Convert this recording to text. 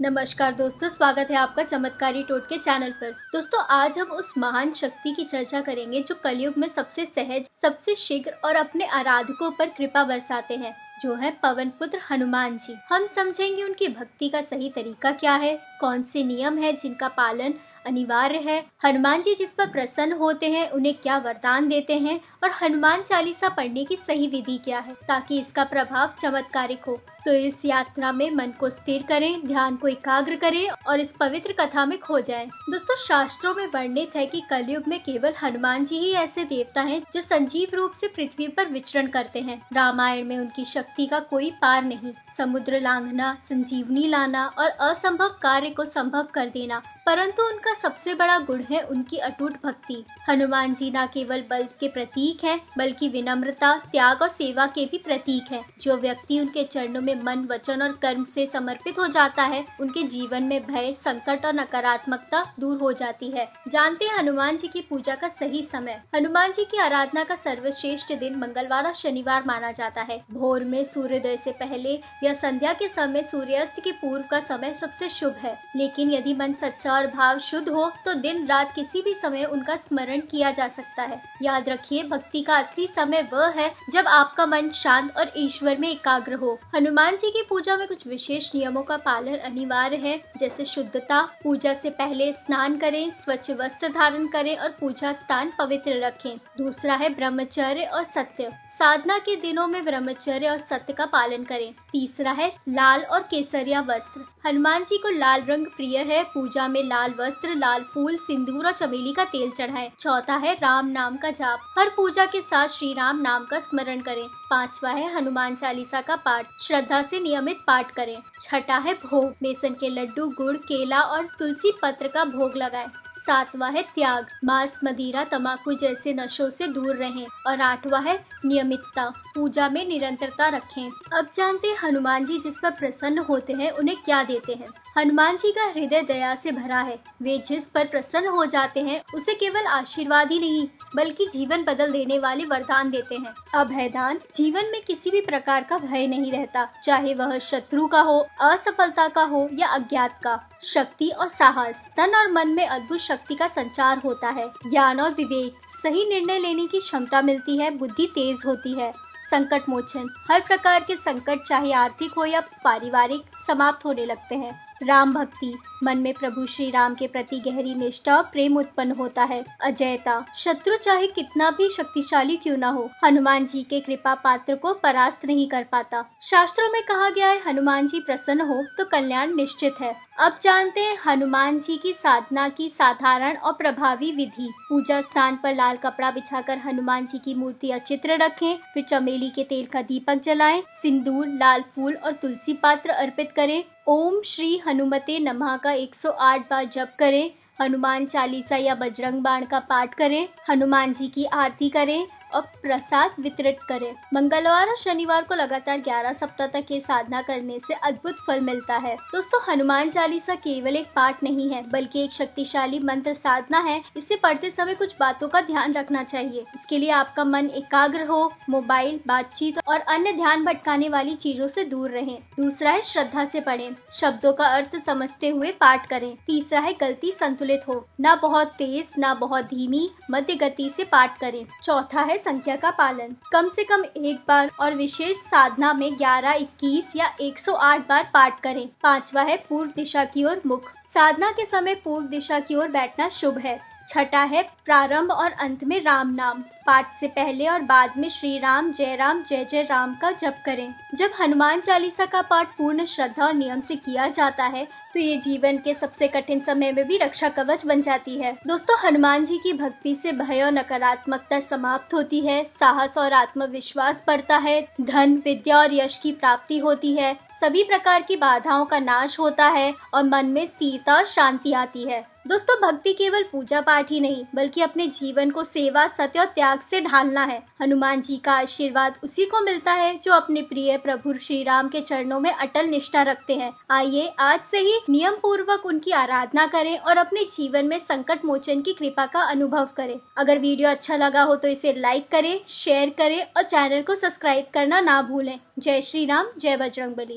नमस्कार दोस्तों, स्वागत है आपका चमत्कारी टोटके चैनल पर। दोस्तों, आज हम उस महान शक्ति की चर्चा करेंगे जो कलयुग में सबसे सहज, सबसे शीघ्र और अपने आराधकों पर कृपा बरसाते हैं, जो है पवन पुत्र हनुमान जी। हम समझेंगे उनकी भक्ति का सही तरीका क्या है, कौन से नियम है जिनका पालन अनिवार्य है, हनुमान जी जिस पर प्रसन्न होते हैं उन्हें क्या वरदान देते हैं और हनुमान चालीसा पढ़ने की सही विधि क्या है ताकि इसका प्रभाव चमत्कारिक हो। तो इस यात्रा में मन को स्थिर करें, ध्यान को एकाग्र करें और इस पवित्र कथा में खो जाएं। दोस्तों, शास्त्रों में वर्णित है कि कलयुग में केवल हनुमान जी ही ऐसे देवता हैं जो संजीव रूप से पृथ्वी पर विचरण करते हैं। रामायण में उनकी शक्ति का कोई पार नहीं। समुद्र लांघना, संजीवनी लाना और असंभव कार्य को संभव कर देना, परंतु उनका सबसे बड़ा गुण है उनकी अटूट भक्ति। हनुमान जी न केवल बल के प्रतीक हैं, बल्कि विनम्रता, त्याग और सेवा के भी प्रतीक हैं। जो व्यक्ति उनके चरणों में मन, वचन और कर्म से समर्पित हो जाता है, उनके जीवन में भय, संकट और नकारात्मकता दूर हो जाती है। जानते हैं हनुमान जी की पूजा का सही समय। हनुमान जी की आराधना का सर्वश्रेष्ठ दिन मंगलवार और शनिवार माना जाता है। भोर में सूर्योदय से पहले या संध्या के समय सूर्यास्त के पूर्व का समय सबसे शुभ है। लेकिन यदि मन सच्चा और भाव शुद्ध हो तो दिन रात किसी भी समय उनका स्मरण किया जा सकता है। याद रखिए, भक्ति का असली समय वह है जब आपका मन शांत और ईश्वर में एकाग्र हो। हनुमान जी की पूजा में कुछ विशेष नियमों का पालन अनिवार्य है, जैसे शुद्धता, पूजा से पहले स्नान करें, स्वच्छ वस्त्र धारण करें और पूजा स्थान पवित्र रखें। दूसरा है ब्रह्मचर्य और सत्य। साधना के दिनों में ब्रह्मचर्य और सत्य का पालन करें। तीसरा है लाल और केसरिया वस्त्र। हनुमान जी को लाल रंग प्रिय है। पूजा में लाल वस्त्र, लाल फूल, सिंदूर और चमेली का तेल चढ़ाएं। चौथा है राम नाम का जाप। हर पूजा के साथ श्री राम नाम का स्मरण करें। पांचवा है हनुमान चालीसा का पाठ। श्रद्धा से नियमित पाठ करें। छठा है भोग। बेसन के लड्डू, गुड़, केला और तुलसी पत्र का भोग लगाएं। सातवां है त्याग। मांस, मदिरा, तंबाकू जैसे नशों से दूर रहें। और आठवां है नियमितता। पूजा में निरंतरता रखें। अब जानते हैं हनुमान जी जिस पर प्रसन्न होते हैं उन्हें क्या देते हैं। हनुमान जी का हृदय दया से भरा है। वे जिस पर प्रसन्न हो जाते हैं उसे केवल आशीर्वाद ही नहीं बल्कि जीवन बदल देने वाले वरदान देते हैं। अभयदान। जीवन में किसी भी प्रकार का भय नहीं रहता, चाहे वह शत्रु का हो, असफलता का हो या अज्ञात का। शक्ति और साहस। तन और मन में अद्भुत शक्ति का संचार होता है। ज्ञान और विवेक। सही निर्णय लेने की क्षमता मिलती है, बुद्धि तेज होती है। संकट मोचन। हर प्रकार के संकट, चाहे आर्थिक हो या पारिवारिक, समाप्त होने लगते हैं। राम भक्ति। मन में प्रभु श्री राम के प्रति गहरी निष्ठा और प्रेम उत्पन्न होता है। अजयता। शत्रु चाहे कितना भी शक्तिशाली क्यों ना हो, हनुमान जी के कृपा पात्र को परास्त नहीं कर पाता। शास्त्रों में कहा गया है हनुमान जी प्रसन्न हो तो कल्याण निश्चित है। अब जानते हैं हनुमान जी की साधना की साधारण और प्रभावी विधि। पूजा स्थान पर लाल कपड़ा बिछाकर हनुमान जी की मूर्ति या चित्र रखें। फिर चमेली के तेल का दीपक जलाएं। सिंदूर, लाल फूल और तुलसी पत्र अर्पित करें। ओम श्री हनुमते नमः का 108 बार जप करें। हनुमान चालीसा या बजरंग बाण का पाठ करें। हनुमान जी की आरती करें और प्रसाद वितरित करें। मंगलवार और शनिवार को लगातार 11 सप्ताह तक ये साधना करने से अद्भुत फल मिलता है। दोस्तों, हनुमान चालीसा केवल एक पाठ नहीं है बल्कि एक शक्तिशाली मंत्र साधना है। इसे पढ़ते समय कुछ बातों का ध्यान रखना चाहिए। इसके लिए आपका मन एकाग्र हो, मोबाइल, बातचीत और अन्य ध्यान भटकाने वाली चीजों से दूर रहें। दूसरा है श्रद्धा से पढ़ें। शब्दों का अर्थ समझते हुए पाठ करें। तीसरा है गति संतुलित हो, ना बहुत तेज ना बहुत धीमी, मध्य गति से पाठ करें। चौथा है संख्या का पालन। कम से कम एक बार और विशेष साधना में 11, 21 या 108 बार पाठ करें। पांचवा है पूर्व दिशा की ओर मुख। साधना के समय पूर्व दिशा की ओर बैठना शुभ है। छठा है प्रारंभ और अंत में राम नाम। पाठ से पहले और बाद में श्री राम, जय जय राम का जप करें। जब हनुमान चालीसा का पाठ पूर्ण श्रद्धा और नियम से किया जाता है तो ये जीवन के सबसे कठिन समय में भी रक्षा कवच बन जाती है। दोस्तों, हनुमान जी की भक्ति से भय और नकारात्मकता समाप्त होती है, साहस और आत्मविश्वास बढ़ता है, धन, विद्या और यश की प्राप्ति होती है, सभी प्रकार की बाधाओं का नाश होता है और मन में स्थिरता और शांति आती है। दोस्तों, भक्ति केवल पूजा पाठ ही नहीं बल्कि अपने जीवन को सेवा, सत्य और त्याग से ढालना है। हनुमान जी का आशीर्वाद उसी को मिलता है जो अपने प्रिय प्रभु श्री राम के चरणों में अटल निष्ठा रखते हैं। आइए आज से ही नियम पूर्वक उनकी आराधना करें और अपने जीवन में संकट मोचन की कृपा का अनुभव करें। अगर वीडियो अच्छा लगा हो तो इसे लाइक करें, शेयर करें और चैनल को सब्सक्राइब करना ना भूलें। जय श्री राम, जय बजरंगबली।